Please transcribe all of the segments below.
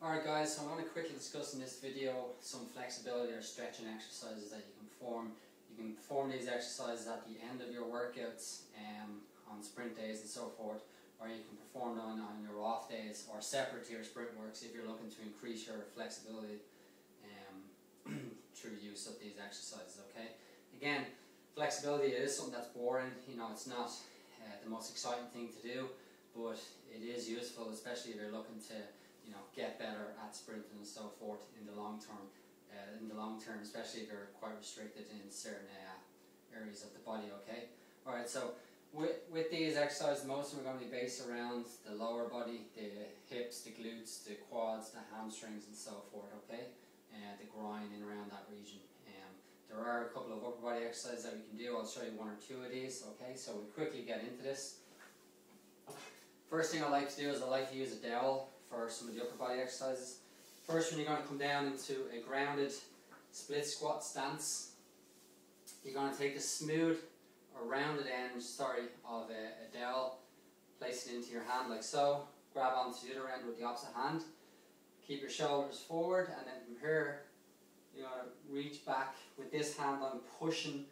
Alright guys, so I'm going to quickly discuss in this video some flexibility or stretching exercises that you can perform. You can perform these exercises at the end of your workouts on sprint days and so forth, or you can perform them on your off days or separate to your sprint works if you're looking to increase your flexibility through use of these exercises. Okay. Again, flexibility is something that's boring. You know, it's not the most exciting thing to do, but it is useful, especially if you're looking to get better at sprinting and so forth in the long term. Especially if you're quite restricted in certain areas of the body. Okay. All right. So with these exercises, most of them are going to be based around the lower body, the hips, the glutes, the quads, the hamstrings, and so forth. Okay. The groin and around that region. There are a couple of upper body exercises that we can do. I'll show you one or two of these. Okay. So we'll quickly get into this. First thing I like to do is I like to use a dowel for some of the upper body exercises. First, when you're going to come down into a grounded split squat stance, you're going to take the smooth or rounded end, of a dowel, place it into your hand like so, grab onto the other end with the opposite hand, keep your shoulders forward, and then from here, you're going to reach back with this hand. I'm pushing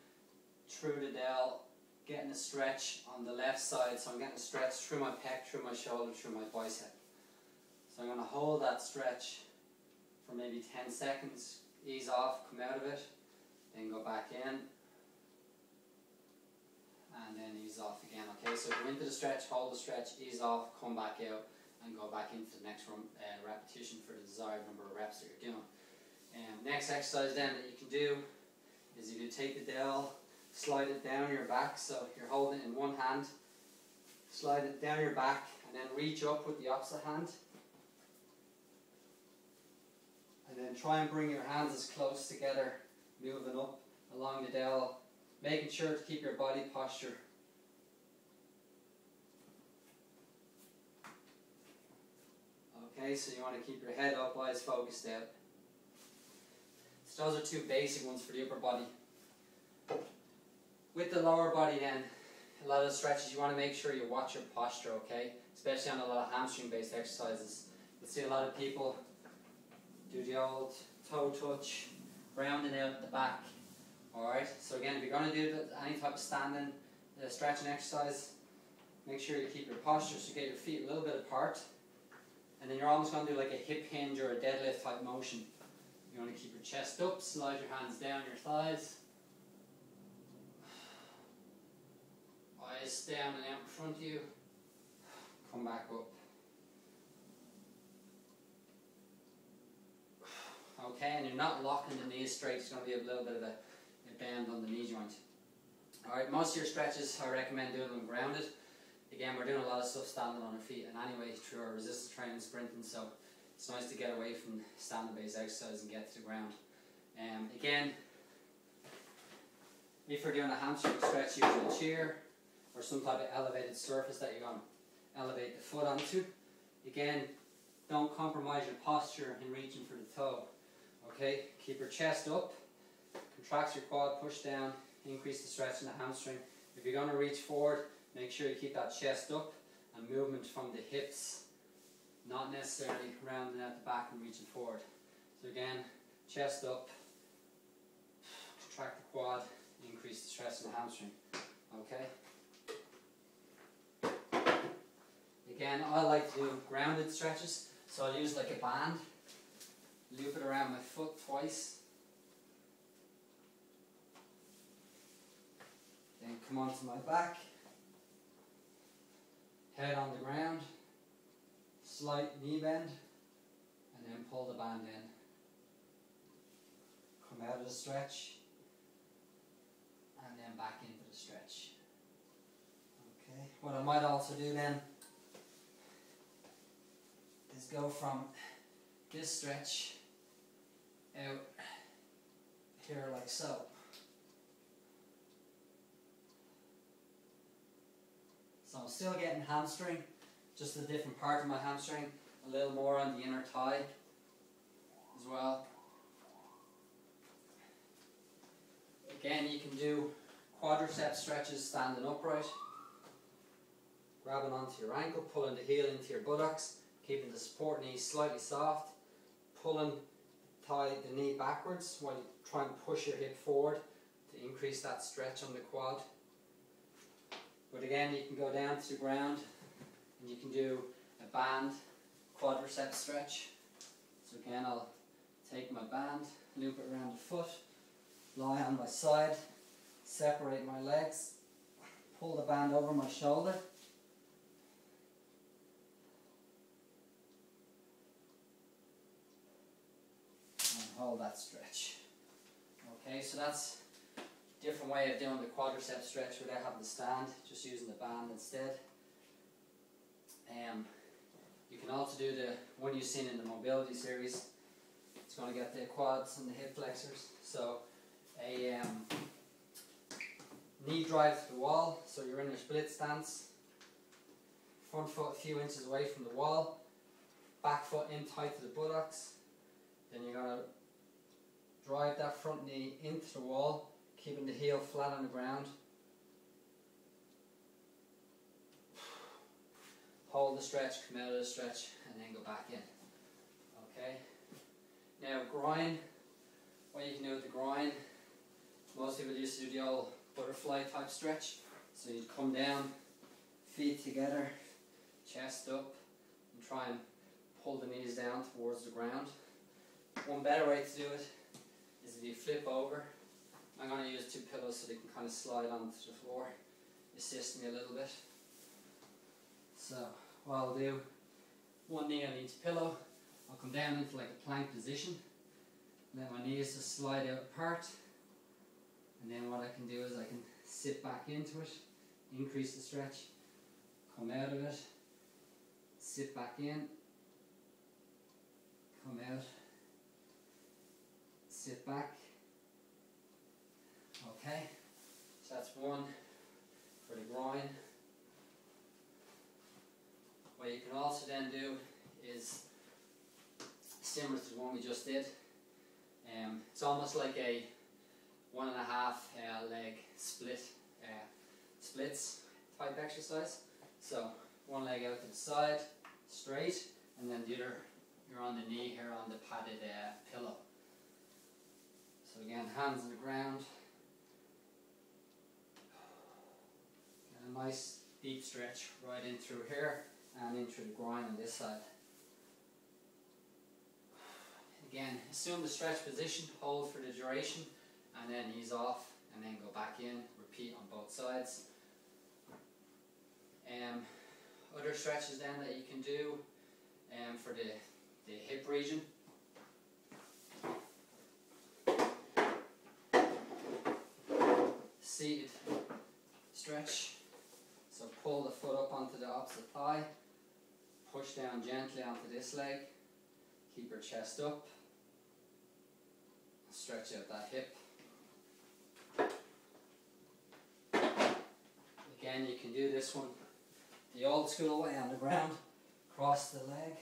through the dowel, getting a stretch on the left side, so I'm getting a stretch through my pec, through my shoulder, through my bicep. So I'm going to hold that stretch for maybe 10 seconds, ease off, come out of it, then go back in, and then ease off again. Okay, so go into the stretch, hold the stretch, ease off, come back out, and go back into the next repetition for the desired number of reps that you're doing. Next exercise then that you can do is you can take the dowel, slide it down your back, so you're holding it in one hand, slide it down your back, and then reach up with the opposite hand. And then try and bring your hands as close together, moving up along the dowel, making sure to keep your body posture. Okay, so you want to keep your head up, eyes focused out. So those are two basic ones for the upper body. With the lower body then, a lot of the stretches you want to make sure you watch your posture, okay? Especially on a lot of hamstring based exercises. You'll see a lot of people do the old toe touch, rounding out the back. Alright, so again, if you're going to do any type of standing stretching exercise, make sure you keep your posture, so get your feet a little bit apart, and then you're almost going to do like a hip hinge or a deadlift type motion. You want to keep your chest up, slide your hands down your thighs, eyes down and out in front of you, come back up. Okay, and you're not locking the knees straight, it's going to be a little bit of a bend on the knee joint. Alright, most of your stretches I recommend doing them grounded. Again, we're doing a lot of stuff standing on our feet, and anyway through our resistance training sprinting, so it's nice to get away from standing based exercise and get to the ground. Again, if you're doing a hamstring stretch using a chair or some type of elevated surface that you're going to elevate the foot onto, again, don't compromise your posture in reaching for the toe. Okay, keep your chest up, contract your quad, push down, increase the stretch in the hamstring. If you're going to reach forward, make sure you keep that chest up and movement from the hips, not necessarily rounding out the back and reaching forward. So again, chest up, contract the quad, increase the stress in the hamstring. Okay. Again, I like to do grounded stretches, so I'll use like a band, loop it around my foot twice, then come onto my back, head on the ground, slight knee bend, and then pull the band in. Come out of the stretch, and then back into the stretch. Okay, what I might also do then is go from this stretch out here like so. So I'm still getting hamstring, just a different part of my hamstring, a little more on the inner thigh as well. Again, you can do quadriceps stretches standing upright, grabbing onto your ankle, pulling the heel into your buttocks, keeping the support knee slightly soft, pulling the knee backwards while you try and push your hip forward to increase that stretch on the quad. But again, you can go down to the ground and you can do a band quadriceps stretch. So again, I'll take my band, loop it around the foot, lie on my side, separate my legs, pull the band over my shoulder, and hold that stretch. Okay, so that's a different way of doing the quadriceps stretch without having to stand, just using the band instead. You can also do the one you've seen in the mobility series. It's going to get the quads and the hip flexors. So a knee drive to the wall, so you're in your split stance, front foot a few inches away from the wall, back foot in tight to the buttocks. Then you're going to drive that front knee into the wall, keeping the heel flat on the ground. Hold the stretch, come out of the stretch, and then go back in. Okay. Now groin, what you can do with the groin, most people used to do the old butterfly type stretch. So you'd come down, feet together, chest up, and try and pull the knees down towards the ground. One better way to do it is if you flip over. I'm going to use 2 pillows so they can kind of slide onto the floor, assist me a little bit. So what I'll do, one knee on each pillow, I'll come down into like a plank position, let my knees just slide out apart, and then what I can do is I can sit back into it, increase the stretch, come out of it, sit back in, come out, sit back. Okay, so that's one for the groin. What you can also then do is similar to the one we just did. It's almost like a 1.5 leg splits type exercise. So one leg out to the side, straight, and then the other you're on the knee here on the padded pillow. So again, hands on the ground. Get a nice deep stretch right in through here and in through the groin on this side. Again, assume the stretch position, hold for the duration, and then ease off, and then go back in, repeat on both sides. Other stretches then that you can do for the hip region. Seated stretch. So pull the foot up onto the opposite thigh, push down gently onto this leg, keep your chest up, stretch out that hip. Again, you can do this one the old school way on the ground, cross the leg,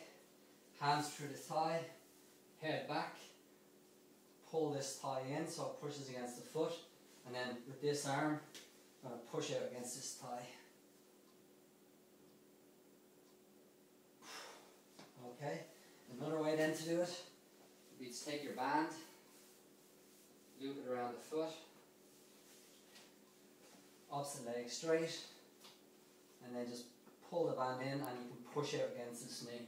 hands through the thigh, head back, pull this thigh in so it pushes against the foot, and then with this arm, I'm going to push out against this thigh. Okay, another way then to do it would be to take your band, loop it around the foot, opposite leg straight, and then just pull the band in and you can push out against this knee.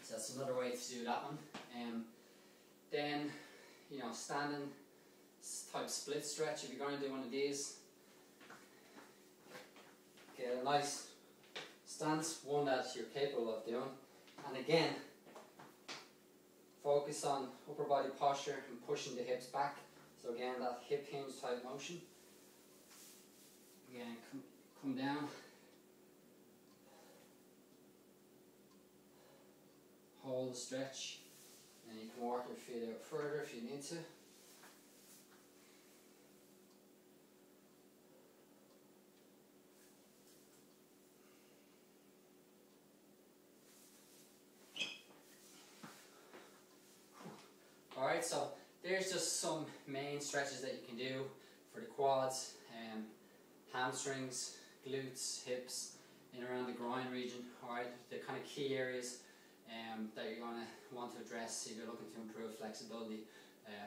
So that's another way to do that one. Then, you know, standing type split stretch, if you're going to do one of these, get a nice stance, one that you're capable of doing, and again, focus on upper body posture and pushing the hips back. So again, that hip hinge type motion. Again, come down, hold the stretch, and you can walk your feet out further if you need to. Alright, so there's just some main stretches that you can do for the quads, hamstrings, glutes, hips, in around the groin region. Alright, the kind of key areas that you're going to want to address if you're looking to improve flexibility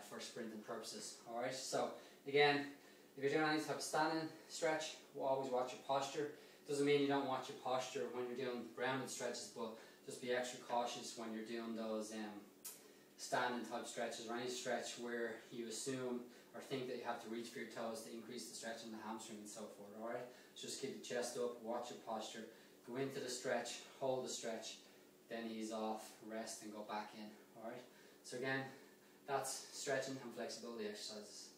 for sprinting purposes. Alright, so again, if you're doing any type of standing stretch, always watch your posture. Doesn't mean you don't watch your posture when you're doing grounded stretches, but just be extra cautious when you're doing those standing type stretches, or any stretch where you assume or think that you have to reach for your toes to increase the stretch in the hamstring and so forth. Alright, just keep the chest up, watch your posture, go into the stretch, hold the stretch, then ease off, rest and go back in. Alright, so again, that's stretching and flexibility exercises.